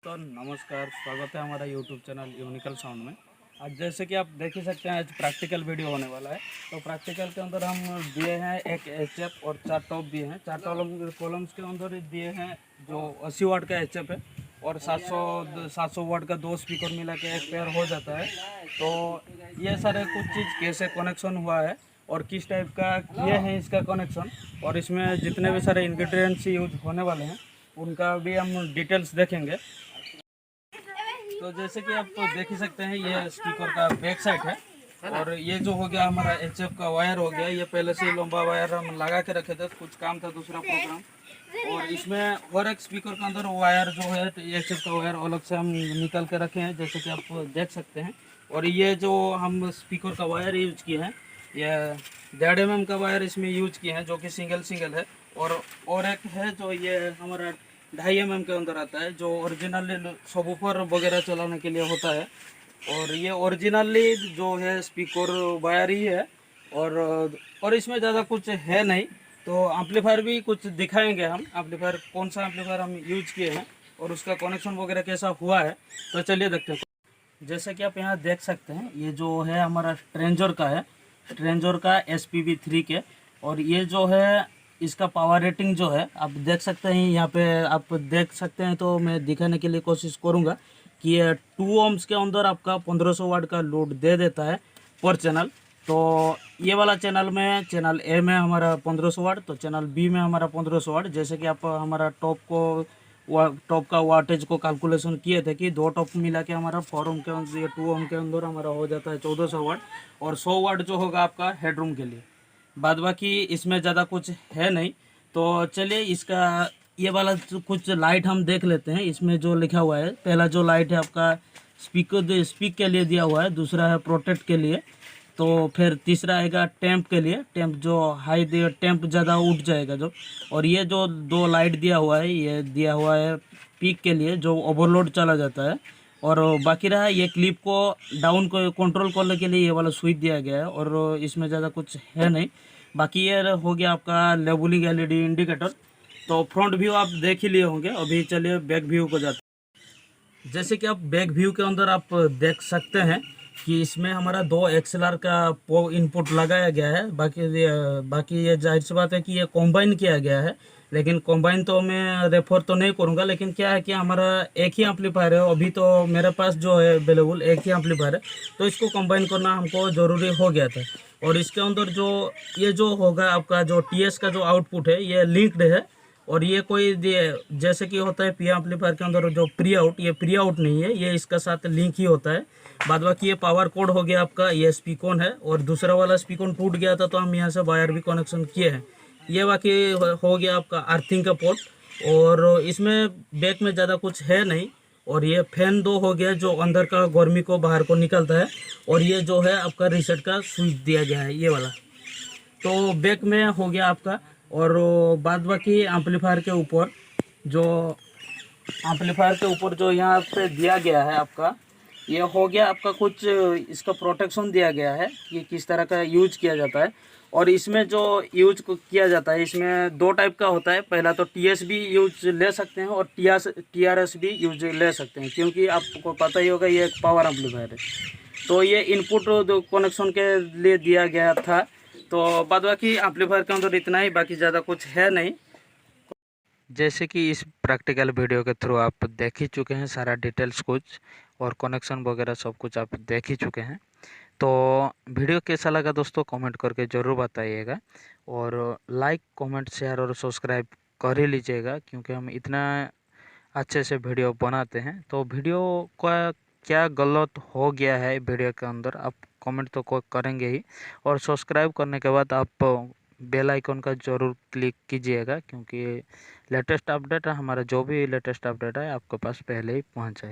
दोस्तों नमस्कार, स्वागत है हमारा यूट्यूब चैनल यूनिकल साउंड में। आज जैसे कि आप देख ही सकते हैं, आज प्रैक्टिकल वीडियो होने वाला है। तो प्रैक्टिकल के अंदर हम दिए हैं एक एचएफ और 4 टॉप दिए हैं। 4 कॉलम्स के अंदर दिए हैं जो 80 वाट का एचएफ है और 700 वाट का 2 स्पीकर मिला के एक पेयर हो जाता है। तो ये सारे कुछ चीज़ कैसे कनेक्शन हुआ है और किस टाइप का किए हैं इसका कनेक्शन, और इसमें जितने भी सारे इंग्रेडिएंट्स यूज होने वाले हैं उनका भी हम डिटेल्स देखेंगे। तो जैसे कि आप देख ही सकते हैं, ये स्पीकर का बैक साइड है और ये जो हो गया हमारा एचएफ का वायर हो गया। ये पहले से लंबा वायर हम लगा के रखे थे, कुछ काम था दूसरा प्रोग्राम, और इसमें हर एक स्पीकर के अंदर वायर जो है एचएफ का वायर अलग से हम निकल के रखे हैं, जैसे कि आप देख सकते हैं। और ये जो हम स्पीकर का वायर यूज किए हैं, ये 1.5 mm का वायर इसमें यूज किए हैं, जो कि सिंगल है। और एक है जो ये हमारा 2.5 mm के अंदर आता है, जो ओरिजिनली सबवूफर वगैरह चलाने के लिए होता है। और ये ओरिजिनली जो है स्पीकर वायर ही है, और इसमें ज़्यादा कुछ है नहीं। तो एम्पलीफायर भी कुछ दिखाएंगे हम, एम्पलीफायर कौन सा एम्पलीफायर हम यूज किए हैं और उसका कनेक्शन वगैरह कैसा हुआ है। तो चलिए देखते हैं। जैसे कि आप यहाँ देख सकते हैं, ये जो है हमारा स्ट्रेंजर का है, स्ट्रेंजर का SPV3 के। और ये जो है इसका पावर रेटिंग जो है आप देख सकते हैं, यहाँ पे आप देख सकते हैं। तो मैं दिखाने के लिए कोशिश करूँगा कि ये 2 ohms के अंदर आपका 1500 वाट का लोड दे देता है पर चैनल। तो ये वाला चैनल में, चैनल ए में हमारा 1500 वाट, तो चैनल बी में हमारा 1500 वाट। जैसे कि आप हमारा टॉप का वाटेज को कैलकुलेशन किए थे कि 2 टॉप मिला के हमारा 4 ohm के अंदर, ये 2 ohm के अंदर हमारा हो जाता है 1400 वाट, और 100 वाट जो होगा आपका हेडरूम के लिए। बाद बाकी इसमें ज़्यादा कुछ है नहीं। तो चलिए इसका ये वाला कुछ लाइट हम देख लेते हैं। इसमें जो लिखा हुआ है, पहला जो लाइट है आपका स्पीक के लिए दिया हुआ है, दूसरा है प्रोटेक्ट के लिए, तो फिर तीसरा आएगा टेम्प के लिए, टेम्प जो हाई दे टेम्प ज़्यादा उठ जाएगा जो। और ये जो 2 लाइट दिया हुआ है, ये दिया हुआ है पीक के लिए, जो ओवरलोड चला जाता है। और बाकी रहा ये क्लिप को डाउन को कंट्रोल करने के लिए ये वाला स्विच दिया गया है, और इसमें ज़्यादा कुछ है नहीं। बाकी ये हो गया आपका लेबलिंग LED इंडिकेटर। तो फ्रंट व्यू आप देख ही लिए होंगे। अभी चलिए बैक व्यू को जाते हैं। जैसे कि आप बैक व्यू के अंदर आप देख सकते हैं कि इसमें हमारा 2 XLR का इनपुट लगाया गया है। बाकी ये जाहिर सी बात है कि ये कॉम्बाइन किया गया है, लेकिन कॉम्बाइन तो मैं रेफर तो नहीं करूँगा। लेकिन क्या है कि हमारा एक ही एम्पलीफायर है, अभी तो मेरे पास जो है अवेलेबल एक ही एम्पलीफायर है, तो इसको कॉम्बाइन करना हमको ज़रूरी हो गया था। और इसके अंदर जो ये जो होगा आपका जो TS का जो आउटपुट है, ये लिंक्ड है। और ये कोई जैसे कि होता है पी एम्पलीफायर के अंदर जो प्री आउट, ये प्री आउट नहीं है, ये इसका साथ लिंक ही होता है। बाद बाकी ये पावर कोड हो गया आपका, ये स्पीकन है, और दूसरा वाला स्पीकन टूट गया था तो हम यहाँ से वायर भी कनेक्शन किए हैं। ये बाकी हो गया आपका अर्थिंग का पोर्ट, और इसमें बैक में ज़्यादा कुछ है नहीं। और ये फैन 2 हो गया जो अंदर का गर्मी को बाहर को निकलता है, और ये जो है आपका रीसेट का स्विच दिया गया है, ये वाला। तो बैक में हो गया आपका। और बाद बाकी एम्पलीफायर के ऊपर जो यहाँ पे दिया गया है आपका, ये हो गया आपका कुछ इसका प्रोटेक्शन दिया गया है कि किस तरह का यूज किया जाता है। और इसमें जो यूज किया जाता है, इसमें 2 टाइप का होता है। पहला तो TS भी यूज ले सकते हैं और TRS भी यूज ले सकते हैं, क्योंकि आपको पता ही होगा ये एक पावर एम्पलीफायर है। तो ये इनपुट कनेक्शन के लिए दिया गया था। तो बाद बाकी एम्पलीफायर के अंदर इतना ही, बाकी ज़्यादा कुछ है नहीं। जैसे कि इस प्रैक्टिकल वीडियो के थ्रू आप देख ही चुके हैं सारा डिटेल्स कुछ, और कनेक्शन वगैरह सब कुछ आप देख ही चुके हैं। तो वीडियो कैसा लगा दोस्तों, कमेंट करके ज़रूर बताइएगा, और लाइक कमेंट शेयर और सब्सक्राइब कर ही लीजिएगा, क्योंकि हम इतना अच्छे से वीडियो बनाते हैं। तो वीडियो का क्या गलत हो गया है वीडियो के अंदर, आप कमेंट तो करेंगे ही, और सब्सक्राइब करने के बाद आप बेल आइकन का ज़रूर क्लिक कीजिएगा, क्योंकि लेटेस्ट अपडेट, हमारा जो भी लेटेस्ट अपडेट है आपके पास पहले ही पहुंच जाए।